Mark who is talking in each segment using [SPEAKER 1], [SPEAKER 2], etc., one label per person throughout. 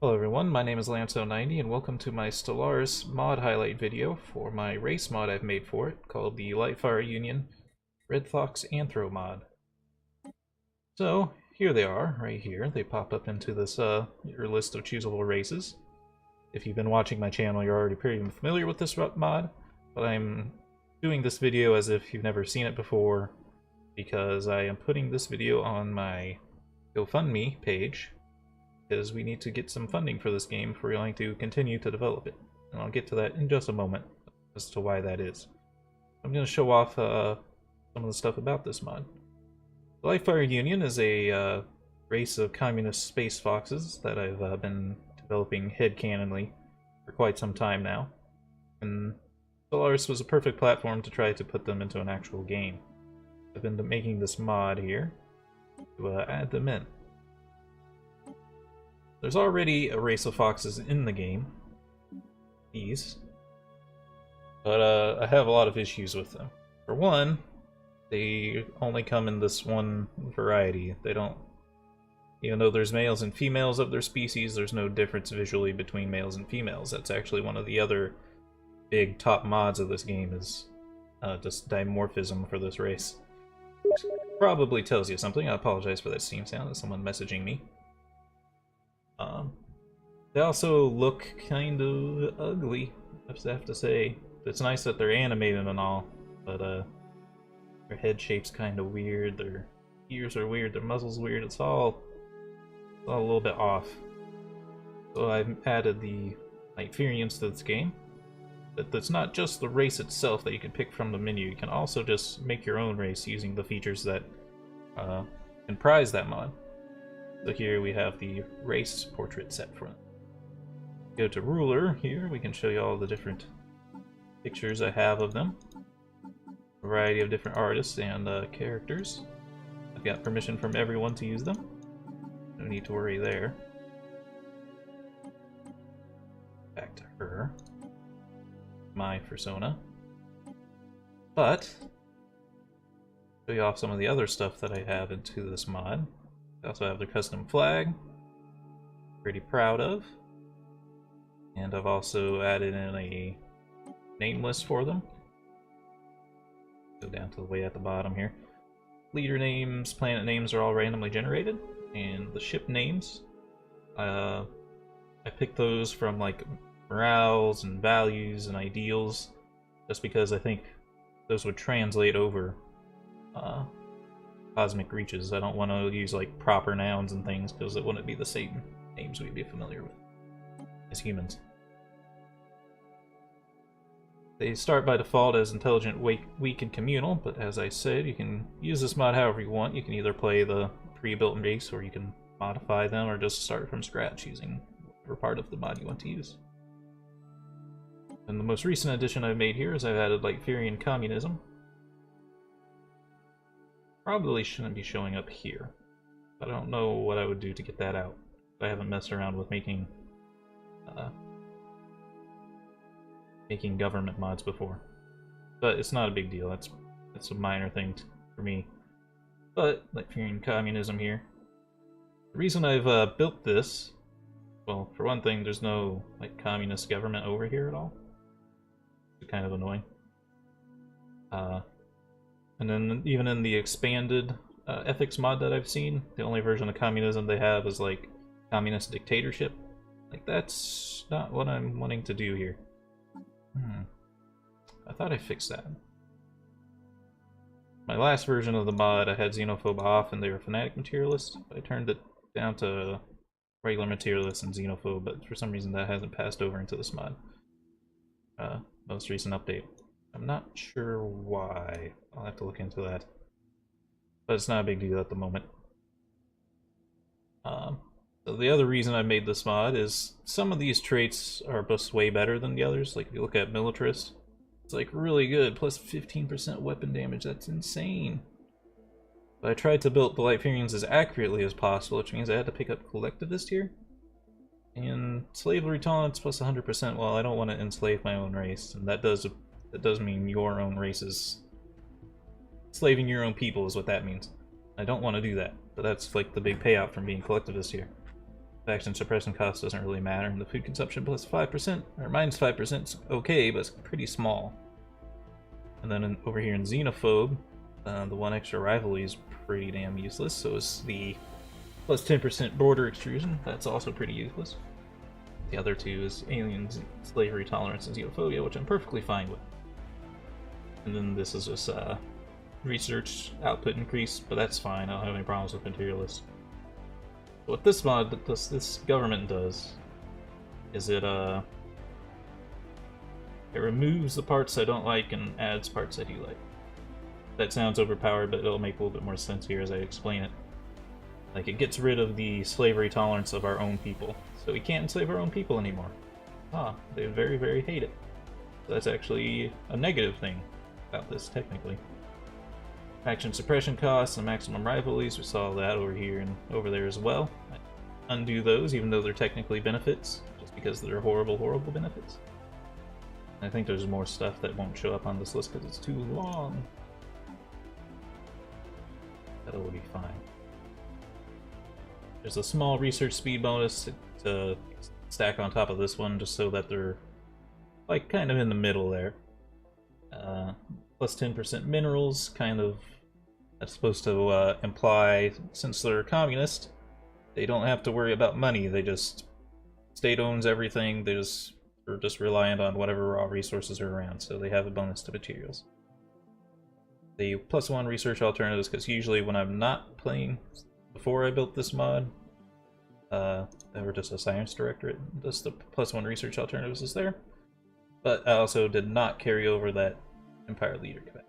[SPEAKER 1] Hello everyone, my name is Lanso90 and welcome to my Stellaris mod highlight video for my race mod I've made for it, called the Lightfire Union Red Fox Anthro mod. So, here they are, right here. They pop up into this your list of choosable races. If you've been watching my channel, you're already pretty familiar with this mod, but I'm doing this video as if you've never seen it before, because I am putting this video on my GoFundMe page, because we need to get some funding for this game if we're going to continue to develop it. And I'll get to that in just a moment as to why that is. I'm going to show off some of the stuff about this mod. The Lightfire Union is a race of communist space foxes that I've been developing headcanonly for quite some time now. And Stellaris was a perfect platform to try to put them into an actual game. I've been making this mod here to add them in. There's already a race of foxes in the game, these, but I have a lot of issues with them. For one, they only come in this one variety. They don't, even though there's males and females of their species, there's no difference visually between males and females. That's actually one of the other big top mods of this game, is just dimorphism for this race. Which probably tells you something. I apologize for that Steam sound. That's someone messaging me. They also look kind of ugly, I have to say. It's nice that they're animated and all, but their head shape's kind of weird, their ears are weird, their muzzle's weird, it's all a little bit off. So I've added the Lightfire Unions to this game. But it's not just the race itself that you can pick from the menu, you can also just make your own race using the features that comprise that mod. So here we have the race portrait set for it. Go to ruler here, we can show you all the different pictures I have of them. A variety of different artists and characters. I've got permission from everyone to use them. No need to worry there. Back to her. My persona. But, show you off some of the other stuff that I have into this mod. I also have their custom flag. Pretty proud of. And I've also added in a name list for them. Go down to the way at the bottom here. Leader names, planet names are all randomly generated, and the ship names, I picked those from like morals and values and ideals, just because I think those would translate over cosmic reaches. I don't want to use like proper nouns and things, because it wouldn't be the same names we'd be familiar with as humans. They start by default as intelligent, weak, and communal, but as I said, you can use this mod however you want. You can either play the pre-built race, or you can modify them, or just start from scratch using whatever part of the mod you want to use. And the most recent addition I've made here is I've added Lightfire communism. Probably shouldn't be showing up here. I don't know what I would do to get that out. I haven't messed around with making government mods before, but it's not a big deal. That's a minor thing for me. But Lightfire communism here. The reason I've built this, well, for one thing, there's no like communist government over here at all. It's kind of annoying. And then even in the expanded ethics mod that I've seen, the only version of communism they have is like communist dictatorship. Like, that's not what I'm wanting to do here. I thought I fixed that. My last version of the mod, I had xenophobe off and they were fanatic materialists. I turned it down to regular materialists and xenophobe, but for some reason that hasn't passed over into this mod. Most recent update. I'm not sure why. I'll have to look into that. But it's not a big deal at the moment. So the other reason I made this mod is some of these traits are just way better than the others. Like if you look at militarist, it's like really good, plus 15% weapon damage. That's insane. But I tried to build the Lightfire as accurately as possible, which means I had to pick up collectivist here. And slavery tolerance plus 100%. Well, I don't want to enslave my own race, and that does mean your own races. Enslaving your own people is what that means. I don't want to do that, but that's like the big payout from being collectivist here. Faction suppression cost doesn't really matter, and the food consumption plus 5%, or minus 5% is okay, but it's pretty small. And then over here in Xenophobe, the one extra rivalry is pretty damn useless, so is the plus 10% border extrusion, that's also pretty useless. The other two is alien slavery tolerance and xenophobia, which I'm perfectly fine with. And then this is just research output increase, but that's fine, I don't have any problems with materialists. What this mod, this government does, is it removes the parts I don't like and adds parts I do like. That sounds overpowered, but it'll make a little bit more sense here as I explain it. Like, it gets rid of the slavery tolerance of our own people, so we can't enslave our own people anymore. Ah, they very, very hate it. So that's actually a negative thing about this, technically. Faction suppression costs and maximum rivalries, we saw that over here and over there as well. I undo those, even though they're technically benefits, just because they're horrible, horrible benefits. And I think there's more stuff that won't show up on this list because it's too long. That'll be fine. There's a small research speed bonus to stack on top of this one, just so that they're like kind of in the middle there. Plus 10% minerals, kind of, that's supposed to imply, since they're communist, they don't have to worry about money. They just, state owns everything. They're just reliant on whatever raw resources are around, so they have a bonus to materials. The +1 research alternatives, because usually when I'm not playing, before I built this mod, they were just a science directorate, just the +1 research alternatives is there. But I also did not carry over that Empire Leader command.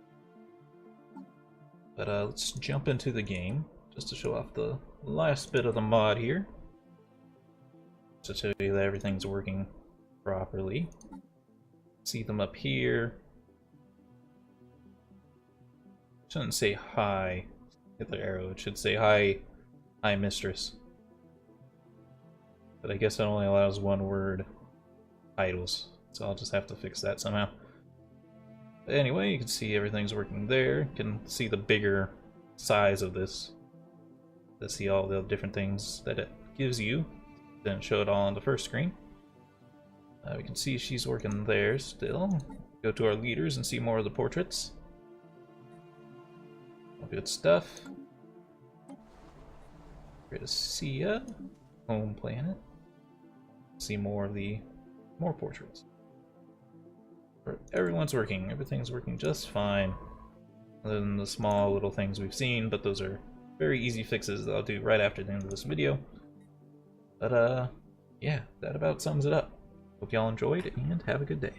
[SPEAKER 1] But let's jump into the game, just to show off the last bit of the mod here. To show you that everything's working properly. See them up here. Shouldn't say hi. Hit the arrow. It should say hi, hi mistress. But I guess it only allows one word titles, so I'll just have to fix that somehow. But anyway, you can see everything's working there. You can see the bigger size of this. To see all the different things that it gives you. Didn't show it all on the first screen. We can see she's working there still. Go to our leaders and see more of the portraits. All good stuff. Great to see ya. Home planet. See more of the portraits. Everyone's working. Everything's working just fine. Other than the small little things we've seen, but those are very easy fixes that I'll do right after the end of this video. But yeah, that about sums it up. Hope y'all enjoyed and have a good day.